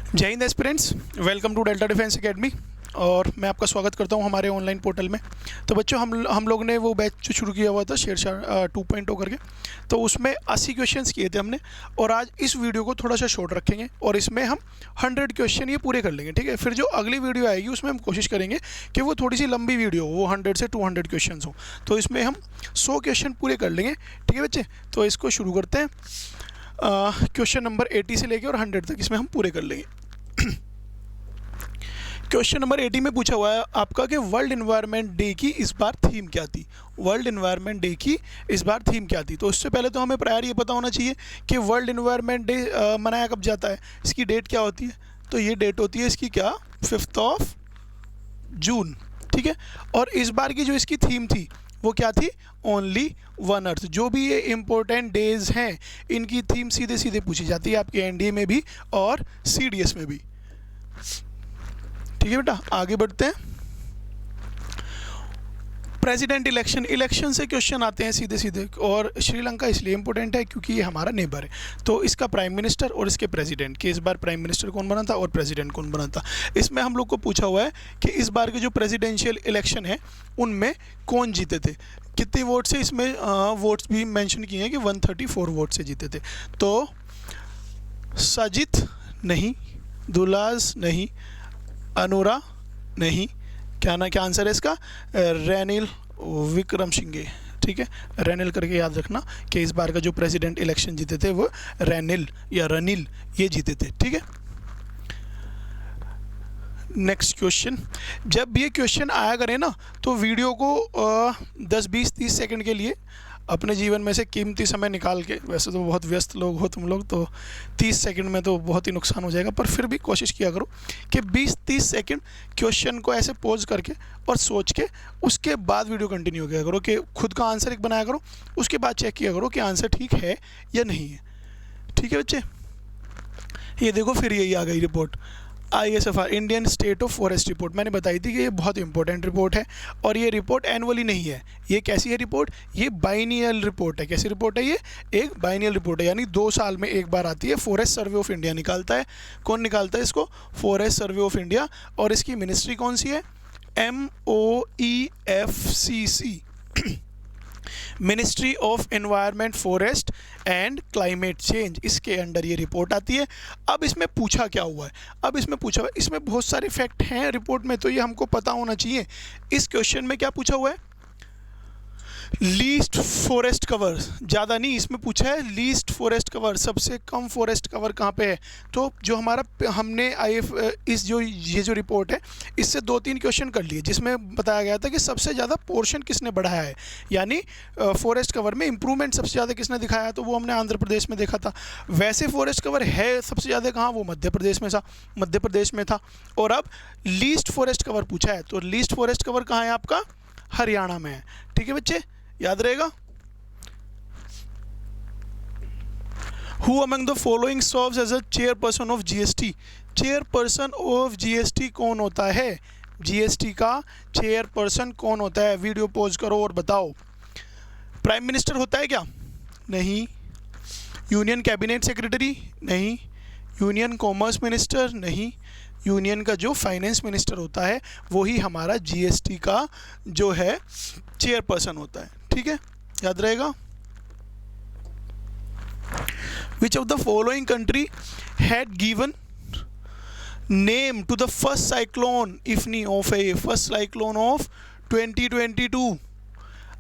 जय Hind aspirants, welcome to Delta Defence Academy. और मैं आपका स्वागत करता हूं हमारे ऑनलाइन पोर्टल में। तो बच्चों, हम लोग ने वो बैच जो शुरू किया हुआ था शेरशाह 2.0 करके, तो उसमें 80 क्वेश्चंस किए थे हमने। और आज इस वीडियो को थोड़ा सा शॉर्ट रखेंगे और इसमें हम 100 क्वेश्चन ये पूरे कर लेंगे, ठीक है। फिर जो अगली वीडियो आएगी उसमें हम कोशिश करेंगे कि वो थोड़ी सी लंबी वीडियो हो, वो 100 से 200 क्वेश्चन हो। तो इसमें हम 100 क्वेश्चन पूरे कर लेंगे, ठीक है बच्चे। तो इसको शुरू करते हैं। क्वेश्चन नंबर 80 से लेके और 100 तक इसमें हम पूरे कर लेंगे। क्वेश्चन नंबर 80 में पूछा हुआ है आपका कि वर्ल्ड एनवायरनमेंट डे की इस बार थीम क्या थी। वर्ल्ड एनवायरनमेंट डे की इस बार थीम क्या थी। तो उससे पहले तो हमें प्रायर ये पता होना चाहिए कि वर्ल्ड एनवायरनमेंट डे मनाया कब जाता है, इसकी डेट क्या होती है। तो ये डेट होती है इसकी क्या, 5 जून, ठीक है। और इस बार की जो इसकी थीम थी वो क्या थी, ओनली वन अर्थ। जो भी ये इम्पोर्टेंट डेज हैं इनकी थीम सीधे सीधे पूछी जाती है आपके एनडीए में भी और सीडीएस में भी, ठीक है बेटा। आगे बढ़ते हैं। प्रेसिडेंट इलेक्शन से क्वेश्चन आते हैं सीधे सीधे। और श्रीलंका इसलिए इंपॉर्टेंट है क्योंकि ये हमारा नेबर है। तो इसका प्राइम मिनिस्टर और इसके प्रेसिडेंट के, इस बार प्राइम मिनिस्टर कौन बना था और प्रेसिडेंट कौन बना था। इसमें हम लोग को पूछा हुआ है कि इस बार के जो प्रेसिडेंशियल इलेक्शन है उनमें कौन जीते थे, कितने वोट से। इसमें वोट्स भी मेंशन किए हैं कि 134 वोट से जीते थे। तो साजिद नहीं, दुलाज नहीं, अनुरा नहीं, क्या आंसर है इसका, रेनिल विक्रमसिंघे, ठीक है। रेनिल करके याद रखना कि इस बार का जो प्रेसिडेंट इलेक्शन जीते थे वो रेनिल या रनिल ये जीते थे, ठीक है। Next question. जब ये क्वेश्चन आया करे ना तो वीडियो को 10, 20, 30 सेकंड के लिए अपने जीवन में से कीमती समय निकाल के, वैसे तो बहुत व्यस्त लोग हो तुम लोग, तो 30 सेकंड में तो बहुत ही नुकसान हो जाएगा, पर फिर भी कोशिश किया करो कि 20-30 सेकंड क्वेश्चन को ऐसे पॉज करके और सोच के उसके बाद वीडियो कंटिन्यू किया करो, कि खुद का आंसर एक बनाया करो, उसके बाद चेक किया करो कि आंसर ठीक है या नहीं है, ठीक है बच्चे। ये देखो फिर यही आ गई report, ISFR Indian state of forest report. मैंने बताई थी कि ये बहुत इंपॉर्टेंट रिपोर्ट है और ये रिपोर्ट एनुअली नहीं है। ये कैसी है रिपोर्ट, ये बाइनियल रिपोर्ट है। कैसी रिपोर्ट है ये, एक बाइनियल रिपोर्ट है, यानी 2 साल में एक बार आती है। फॉरेस्ट सर्वे ऑफ इंडिया निकालता है। कौन निकालता है इसको, फॉरेस्ट सर्वे ऑफ इंडिया। और इसकी मिनिस्ट्री कौन सी है, MOEFCC, ministry of environment, forest and climate change. इसके अंडर ये रिपोर्ट आती है। अब इसमें पूछा क्या हुआ है, अब इसमें पूछा हुआ है, इसमें बहुत सारे फैक्ट हैं रिपोर्ट में, तो ये हमको पता होना चाहिए। इस क्वेश्चन में क्या पूछा हुआ है, लीस्ट फॉरेस्ट कवर, ज़्यादा नहीं, इसमें पूछा है लीस्ट फॉरेस्ट कवर, सबसे कम फॉरेस्ट कवर कहाँ पे है। तो जो हमारा हमने ये जो रिपोर्ट है इससे 2-3 क्वेश्चन कर लिए, जिसमें बताया गया था कि सबसे ज़्यादा पोर्शन किसने बढ़ाया है, यानी फॉरेस्ट कवर में इंप्रूवमेंट सबसे ज़्यादा किसने दिखाया है। तो वो हमने आंध्र प्रदेश में देखा था। वैसे फॉरेस्ट कवर है सबसे ज़्यादा कहाँ, वो मध्य प्रदेश में था। और अब लीस्ट फॉरेस्ट कवर पूछा है, तो लीस्ट फॉरेस्ट कवर कहाँ है आपका, हरियाणा में है, ठीक है बच्चे, याद रहेगा। Who among the following serves as a chairperson of GST? Chairperson of GST कौन होता है, GST का चेयरपर्सन कौन होता है। वीडियो पॉज करो और बताओ। प्राइम मिनिस्टर होता है क्या, नहीं। यूनियन कैबिनेट सेक्रेटरी, नहीं। यूनियन कॉमर्स मिनिस्टर, नहीं। यूनियन का जो फाइनेंस मिनिस्टर होता है वही हमारा GST का जो है चेयरपर्सन होता है, ठीक है, याद रहेगा। Which of the following country had given name to the first cyclone इफनी of a, first cyclone of 2022।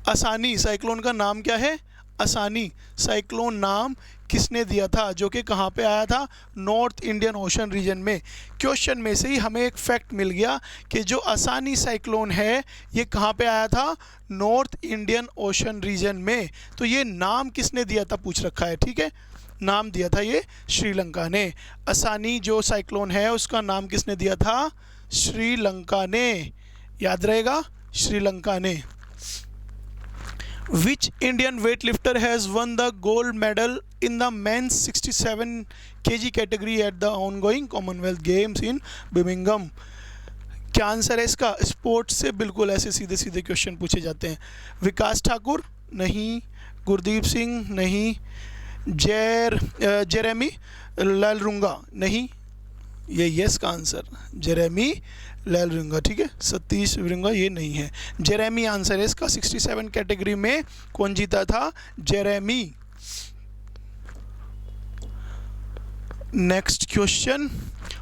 Asani cyclone का नाम क्या है, आसानी साइक्लोन नाम किसने दिया था, जो कि कहाँ पे आया था, नॉर्थ इंडियन ओशन रीजन में। क्वेश्चन में से ही हमें एक फैक्ट मिल गया कि जो आसानी साइक्लोन है ये कहाँ पे आया था, नॉर्थ इंडियन ओशन रीजन में। तो ये नाम किसने दिया था पूछ रखा है, ठीक है, नाम दिया था ये श्रीलंका ने। आसानी जो साइक्लोन है उसका नाम किसने दिया था, श्रीलंका ने, याद रहेगा, श्रीलंका ने। Which Indian weightlifter has won the gold medal in the men's 67 kg category at the ongoing Commonwealth Games in Birmingham? क्या आंसर है इसका, स्पोर्ट्स से बिल्कुल ऐसे सीधे सीधे क्वेश्चन पूछे जाते हैं। विकास ठाकुर, नहीं। गुरदीप सिंह, नहीं। जेरेमी लालरुंगा, नहीं। ये यस का आंसर जेरेमी लैलरिंगा, ठीक है, सतीश विरंगा ये नहीं है, जेरेमी आंसर है इसका। 67 कैटेगरी में कौन जीता था? Jeremy. Next question,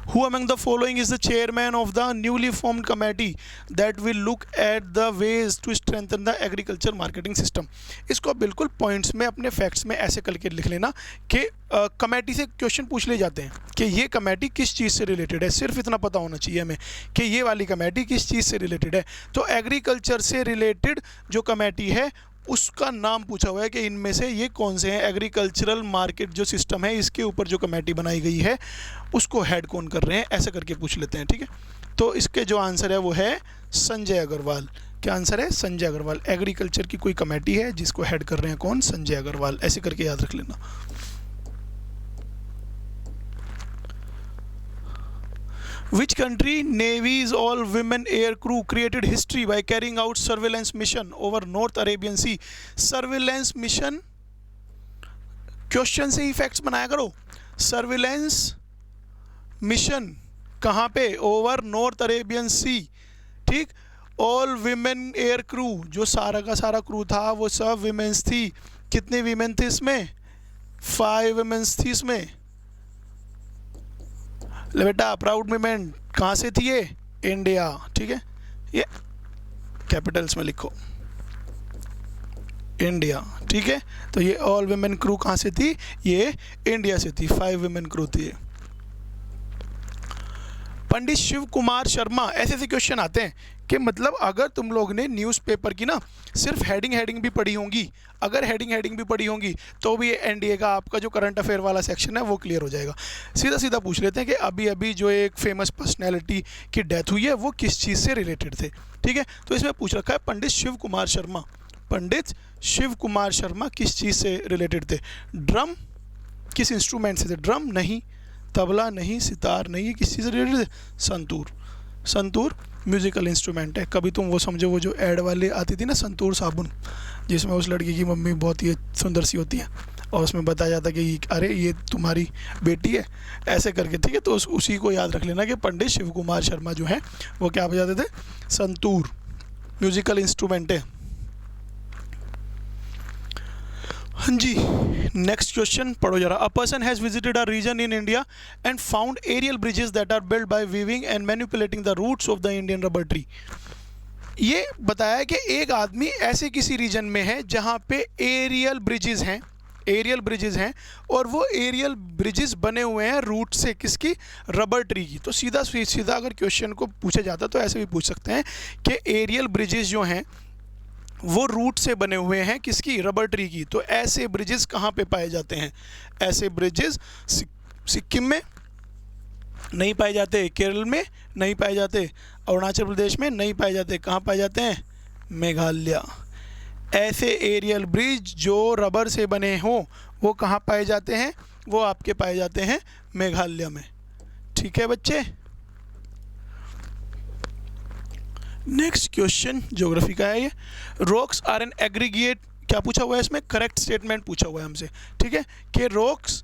who among the following is the chairman of the newly formed committee that will look at the ways to strengthen the agriculture marketing system? इसको बिल्कुल पॉइंट्स में अपने फैक्ट्स में ऐसे करके लिख लेना कि कमेटी से क्वेश्चन पूछ ले जाते हैं कि ये कमेटी किस चीज़ से रिलेटेड है, सिर्फ इतना पता होना चाहिए हमें कि ये वाली कमेटी किस चीज़ से रिलेटेड है। तो एग्रीकल्चर से रिलेटेड जो कमेटी है उसका नाम पूछा हुआ है कि इनमें से ये कौन से हैं। एग्रीकल्चरल मार्केट जो सिस्टम है इसके ऊपर जो कमेटी बनाई गई है उसको हेड कौन कर रहे हैं, ऐसा करके पूछ लेते हैं, ठीक है। तो इसके जो आंसर है वो है संजय अग्रवाल। क्या आंसर है? संजय अग्रवाल। एग्रीकल्चर की कोई कमेटी है जिसको हेड कर रहे हैं कौन? संजय अग्रवाल, ऐसे करके याद रख लेना। Which country Navy's all-women air crew created history by carrying out surveillance mission over North Arabian Sea? Surveillance mission, question से ही फैक्ट्स बनाया करो। सर्विलेंस मिशन कहाँ पे? ओवर नॉर्थ अरेबियन सी, ठीक। ऑल विमेन एयर क्रू, जो सारा का सारा क्रू था वो सब विमेंस थी। कितने विमेन थे इसमें? 5 विमेंस थी इसमें। ले बेटा, प्राउड मोमेंट कहाँ से थी ये? इंडिया, ठीक है, ये कैपिटल्स में लिखो, इंडिया, ठीक है। तो ये ऑल विमेन क्रू कहाँ से थी? ये इंडिया से थी, 5 विमेन क्रू थी ये। पंडित शिव कुमार शर्मा, ऐसे ऐसे क्वेश्चन आते हैं कि मतलब अगर तुम लोग ने न्यूज़पेपर की ना सिर्फ हेडिंग भी पढ़ी होंगी, अगर हेडिंग भी पढ़ी होंगी तो भी एनडीए का आपका जो करंट अफेयर वाला सेक्शन है वो क्लियर हो जाएगा। सीधा सीधा पूछ लेते हैं कि अभी अभी जो एक फेमस पर्सनैलिटी की डेथ हुई है वो किस चीज़ से रिलेटेड थे, ठीक है। तो इसमें पूछ रखा है पंडित शिव कुमार शर्मा। पंडित शिव कुमार शर्मा किस चीज़ से रिलेटेड थे? ड्रम, किस इंस्ट्रूमेंट से थे? ड्रम नहीं, तबला नहीं, सितार नहीं, किस चीज़ से रिलेटेड थे? संतूर। संतूर म्यूज़िकल इंस्ट्रूमेंट है। कभी तुम वो समझो वो जो ऐड वाले आती थी ना संतूर साबुन, जिसमें उस लड़की की मम्मी बहुत ही सुंदर सी होती है और उसमें बताया जाता है कि अरे ये तुम्हारी बेटी है, ऐसे करके, ठीक है। तो उसी को याद रख लेना कि पंडित शिव कुमार शर्मा जो हैं वो क्या बजाते थे? संतूर, म्यूज़िकल इंस्ट्रूमेंट है। हाँ जी, नेक्स्ट क्वेश्चन पढ़ो जरा। A person has visited a region in India and found aerial bridges that are built by weaving and manipulating the roots of the Indian rubber tree. ये बताया कि एक आदमी ऐसे किसी रीजन में है जहाँ पे एरियल ब्रिजेस हैं, और वो एरियल ब्रिजेस बने हुए हैं रूट से, किसकी? रबर ट्री की। तो सीधा सीधा अगर क्वेश्चन को पूछा जाता तो ऐसे भी पूछ सकते हैं कि एरियल ब्रिजेस जो हैं वो रूट से बने हुए हैं, किसकी? रबर ट्री की। तो ऐसे ब्रिजेस कहाँ पे पाए जाते हैं? ऐसे ब्रिजेस सिक्किम में नहीं पाए जाते, केरल में नहीं पाए जाते, अरुणाचल प्रदेश में नहीं पाए जाते, कहाँ पाए जाते हैं? मेघालय। ऐसे एरियल ब्रिज जो रबर से बने हों वो कहाँ पाए जाते हैं? वो आपके पाए जाते हैं मेघालय में, ठीक है बच्चे। नेक्स्ट क्वेश्चन ज्योग्राफी का है ये। रॉक्स आर एन एग्रीगेट, क्या पूछा हुआ है इसमें? करेक्ट स्टेटमेंट पूछा हुआ है हमसे, ठीक है, कि rocks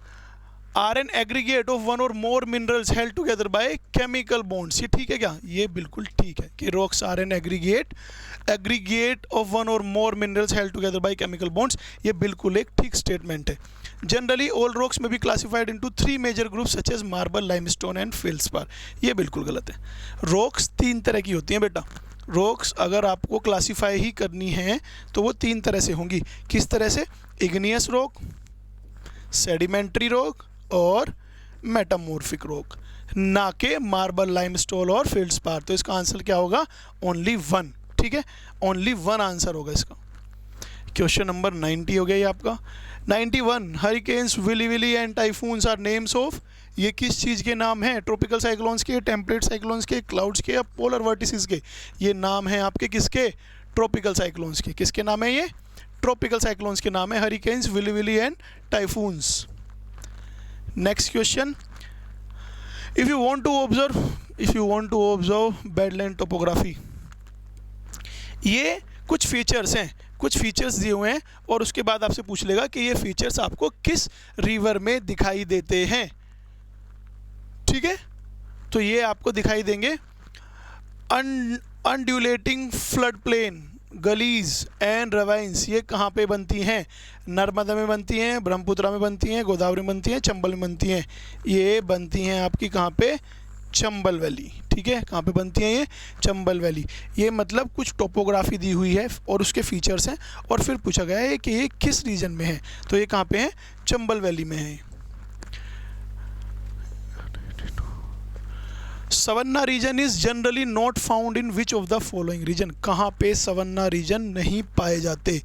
are an aggregate of one और more minerals held together by chemical bonds. ये ठीक है क्या? ये बिल्कुल ठीक है कि rocks are an aggregate of one और more minerals held together by chemical bonds. ये बिल्कुल एक ठीक स्टेटमेंट है। जनरली ऑल रॉक्स में be classified into 3 major groups such as marble, limestone and felspar. ये बिल्कुल गलत है। रॉक्स 3 तरह की होती हैं बेटा। रॉक्स अगर आपको क्लासीफाई ही करनी है तो वो 3 तरह से होंगी। किस तरह से? इग्नियस रॉक, सेडिमेंट्री रॉक और मेटामॉर्फिक रॉक, ना के मार्बल, लाइमस्टोन और फेल्डस्पार। तो इसका आंसर क्या होगा? ओनली 1, ठीक है, ओनली 1 आंसर होगा इसका। क्वेश्चन नंबर 90 हो गया ये आपका। 91, hurricanes, willy and typhoons are names of. ये किस चीज़ के नाम हैं? ट्रॉपिकल साइक्लोन्स के, टेम्परेट साइक्लोन्स के, क्लाउड्स के या पोलर वर्टिसेस के? ये नाम हैं आपके किसके? ट्रॉपिकल साइक्लोन्स के। किसके नाम है ये? ट्रॉपिकल साइक्लोन्स के नाम है hurricanes, willy and typhoons. Next question, if you want to observe badland topography. ये कुछ फीचर्स हैं, कुछ फीचर्स दिए हुए हैं और उसके बाद आपसे पूछ लेगा कि ये फीचर्स आपको किस रिवर में दिखाई देते हैं, ठीक है। तो ये आपको दिखाई देंगे। अनड्यूलेटिंग फ्लड प्लेन, गलीज एंड रवाइंस, ये कहाँ पे बनती हैं? नर्मदा में बनती हैं, ब्रह्मपुत्रा में बनती हैं, गोदावरी में बनती हैं, चंबल में बनती हैं। ये बनती हैं आपकी कहाँ पे? चंबल वैली। ठीक है, कहाँ पे बनती हैं ये? चंबल वैली। ये मतलब कुछ टोपोग्राफी दी हुई है और उसके फीचर्स हैं, और फिर पूछा गया है कि ये किस रीजन में है, तो ये कहाँ पे है? चंबल वैली में है। Savanna region is generally not found in which of the following region, कहाँ पे सवन्ना रीजन नहीं पाए जाते?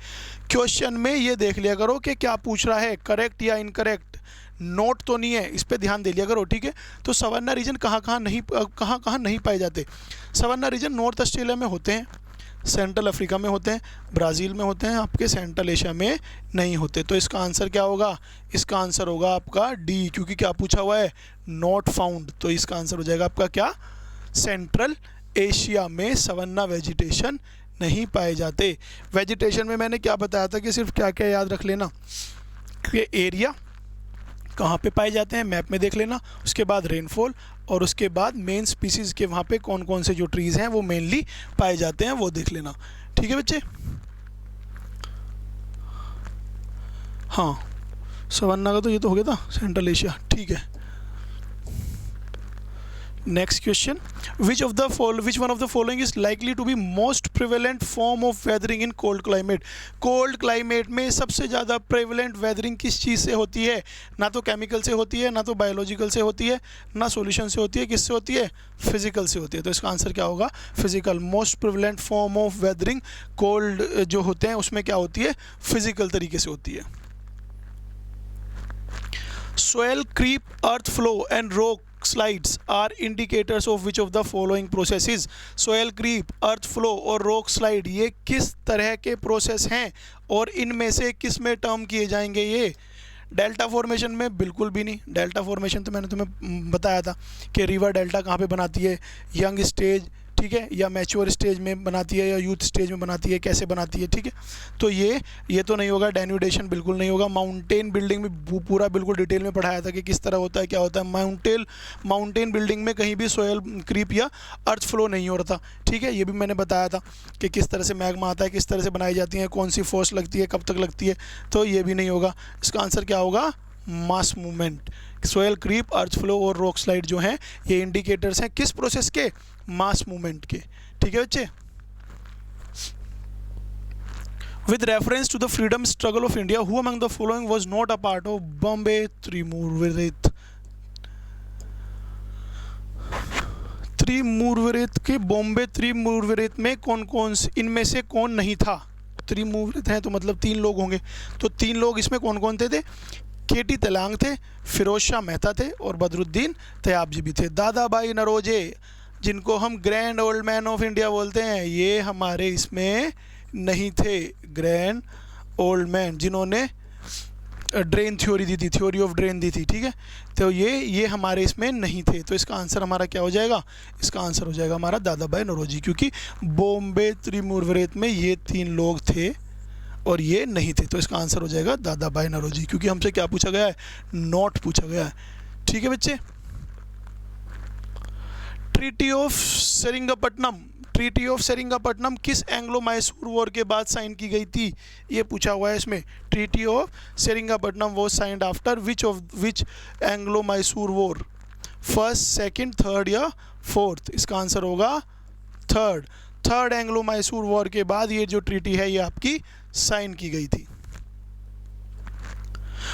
क्वेश्चन में ये देख लिया करो कि क्या पूछ रहा है, करेक्ट या इनकरेक्ट, नोट तो नहीं है, इस पे ध्यान दे लिया करो। ठीक है, तो सवन्ना रीजन कहाँ कहाँ नहीं पाए जाते? सवन्ना रीजन नॉर्थ ऑस्ट्रेलिया में होते हैं, सेंट्रल अफ्रीका में होते हैं, ब्राज़ील में होते हैं, आपके सेंट्रल एशिया में नहीं होते। तो इसका आंसर क्या होगा? इसका आंसर होगा आपका डी, क्योंकि क्या पूछा हुआ है? Not found. तो इसका आंसर हो जाएगा आपका क्या? सेंट्रल एशिया में सवन्ना वेजिटेशन नहीं पाए जाते। वेजिटेशन में मैंने क्या बताया था कि सिर्फ क्या क्या याद रख लेना, कि एरिया कहाँ पे पाए जाते हैं मैप में देख लेना, उसके बाद रेनफॉल, और उसके बाद मेन स्पीसीज़ के वहाँ पे कौन कौन से जो ट्रीज़ हैं वो मेनली पाए जाते हैं वो देख लेना। ठीक है बच्चे? हाँ, सवन्ना का तो ये तो हो गया था, सेंट्रल एशिया। ठीक है, next question, which one of the following is likely to be most prevalent form of weathering in cold climate? Cold climate में सबसे ज़्यादा प्रिवेलेंट वेदरिंग किस चीज़ से होती है? ना तो केमिकल से होती है, ना तो बायोलॉजिकल से होती है, ना सॉल्यूशन से होती है, किससे होती है? फिजिकल से होती है। तो इसका आंसर क्या होगा? Physical. Most prevalent form of weathering cold जो होते हैं उसमें क्या होती है? फिजिकल तरीके से होती है। Soil creep, earth flow and rock slides are indicators of which of the following processes? soil creep, earth flow और rock slide ये किस तरह के प्रोसेस हैं और इनमें से किस में टर्म किए जाएंगे? ये डेल्टा फॉर्मेशन में बिल्कुल भी नहीं। डेल्टा फॉर्मेशन तो मैंने तुम्हें बताया था कि रिवर डेल्टा कहाँ पे बनाती है, यंग स्टेज, ठीक है, या मैच्योर स्टेज में बनाती है, या यूथ स्टेज में बनाती है, कैसे बनाती है। ठीक है, तो ये तो नहीं होगा। डेन्यूडेशन बिल्कुल नहीं होगा। माउंटेन बिल्डिंग में पूरा बिल्कुल डिटेल में पढ़ाया था कि किस तरह होता है, क्या होता है। माउंटेन बिल्डिंग में कहीं भी सोयल क्रीप या अर्थ फ्लो नहीं हो रहा था। ठीक है, ये भी मैंने बताया था कि किस तरह से मैग्मा आता है, किस तरह से बनाई जाती है, कौन सी फोर्स लगती है, कब तक लगती है। तो ये भी नहीं होगा। इसका आंसर क्या होगा? Mass movement. Soil creep, earth flow और रॉक स्लाइड जो हैं ये इंडिकेटर्स हैं किस प्रोसेस के? मास मूवमेंट के। ठीक है बच्चे? With reference to the freedom struggle of India, who among the following was not a part of Bombay triumvirate? Bombay triumvirate में कौन कौन से इनमें से कौन नहीं था? त्रिमुर्विरेत हैं तो मतलब 3 लोग होंगे, तो 3 लोग इसमें कौन कौन थे? केटी तेलांग थे, फिरोज शाह मेहता थे और बदरुद्दीन तयाबजी भी थे। दादा भाई नरोजे, जिनको हम grand old man of India बोलते हैं, ये हमारे इसमें नहीं थे। ग्रैंड ओल्ड मैन जिन्होंने ड्रेन थ्योरी दी थी, थ्योरी ऑफ ड्रेन दी थी। ठीक है, तो ये हमारे इसमें नहीं थे। तो इसका आंसर हमारा क्या हो जाएगा? इसका आंसर हो जाएगा हमारा दादा भाई नौरोजी, क्योंकि बॉम्बे त्रिमुर्विरेत में ये 3 लोग थे और ये नहीं थे। तो इसका आंसर हो जाएगा दादा भाई नौरोजी, क्योंकि हमसे क्या पूछा गया है? नॉट पूछा गया है। ठीक है बच्चे? ट्रीटी ऑफ सेरिंगापट्टनम किस एंग्लो मैसूर वॉर के बाद साइन की गई थी? ये पूछा हुआ है इसमें। Treaty of Seringapatam was signed after which Anglo Mysore war? First, second, third या फोर्थ? इसका आंसर होगा थर्ड एंग्लो मैसूर वॉर के बाद ये जो ट्रीटी है ये आपकी साइन की गई थी।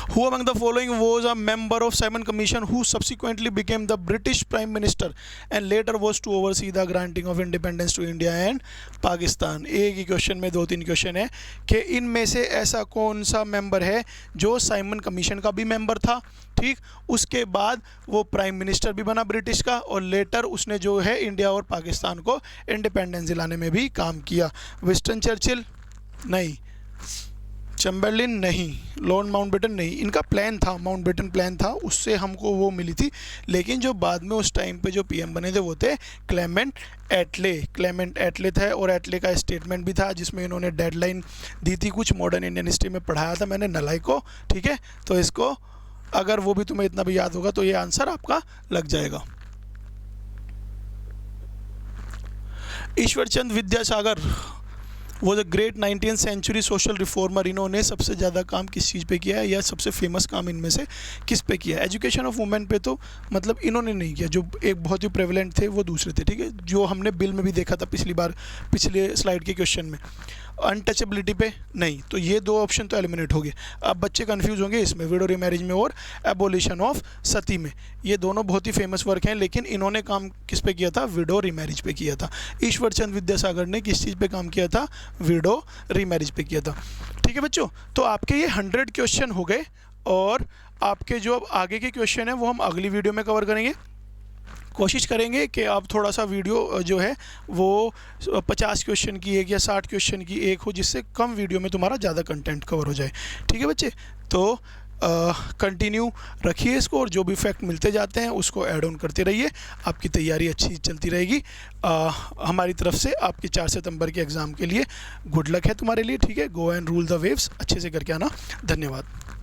Who among the following was a member of Simon Commission who subsequently became the British Prime Minister and later was to oversee the granting of independence to India and Pakistan? एक ही question में 2-3 question है कि इनमें से ऐसा कौन सा member है जो साइमन कमीशन का भी मेंबर था, ठीक, उसके बाद वो प्राइम मिनिस्टर भी बना ब्रिटिश का, और लेटर उसने जो है इंडिया और पाकिस्तान को इंडिपेंडेंस दिलाने में भी काम किया? विंस्टन चर्चिल नहीं, चैम्बरलिन नहीं, लॉर्ड माउंटबेटन नहीं। इनका प्लान था, माउंटबेटन प्लान था, उससे हमको वो मिली थी, लेकिन जो बाद में उस टाइम पे जो पीएम बने थे वो थे क्लेमेंट एटले थे, और एटले का स्टेटमेंट भी था जिसमें इन्होंने डेडलाइन दी थी। कुछ मॉडर्न इंडियन हिस्ट्री में पढ़ाया था मैंने नलाई को, ठीक है, तो इसको अगर वो भी तुम्हें इतना भी याद होगा तो ये आंसर आपका लग जाएगा। ईश्वर चंद विद्यासागर वो the great 19th century social reformer. इन्होंने सबसे ज़्यादा काम किस चीज़ पे किया है, या सबसे फेमस काम इनमें से किस पे किया है? एजुकेशन ऑफ वुमेन पे तो मतलब इन्होंने नहीं किया, जो एक बहुत ही प्रेवलेंट थे वो दूसरे थे, ठीक है, जो हमने बिल में भी देखा था पिछली बार, पिछले स्लाइड के क्वेश्चन में। अनटचेबिलिटी पे नहीं, तो ये दो ऑप्शन तो एलिमिनेट हो गए। अब बच्चे कंफ्यूज होंगे इसमें, विडो रिमैरिज में और एबोलिशन ऑफ सती में। ये दोनों बहुत ही फेमस वर्क हैं, लेकिन इन्होंने काम किस पे किया था? विडो रिमैरिज पे किया था। ईश्वर चंद विद्यासागर ने किस चीज़ पे काम किया था? विडो रिमैरिज पे किया था। ठीक है बच्चों, तो आपके ये 100 क्वेश्चन हो गए, और आपके जो अब आगे के क्वेश्चन हैं वो हम अगली वीडियो में कवर करेंगे। कोशिश करेंगे कि आप थोड़ा सा वीडियो जो है वो 50 क्वेश्चन की एक या 60 क्वेश्चन की एक हो, जिससे कम वीडियो में तुम्हारा ज़्यादा कंटेंट कवर हो जाए। ठीक है बच्चे, तो कंटिन्यू रखिए इसको, और जो भी फैक्ट मिलते जाते हैं उसको ऐड ऑन करते रहिए। आपकी तैयारी अच्छी चलती रहेगी। हमारी तरफ से आपके 4 सितंबर के एग्ज़ाम के लिए गुड लक है तुम्हारे लिए। ठीक है, go and rule the waves, अच्छे से करके आना। धन्यवाद।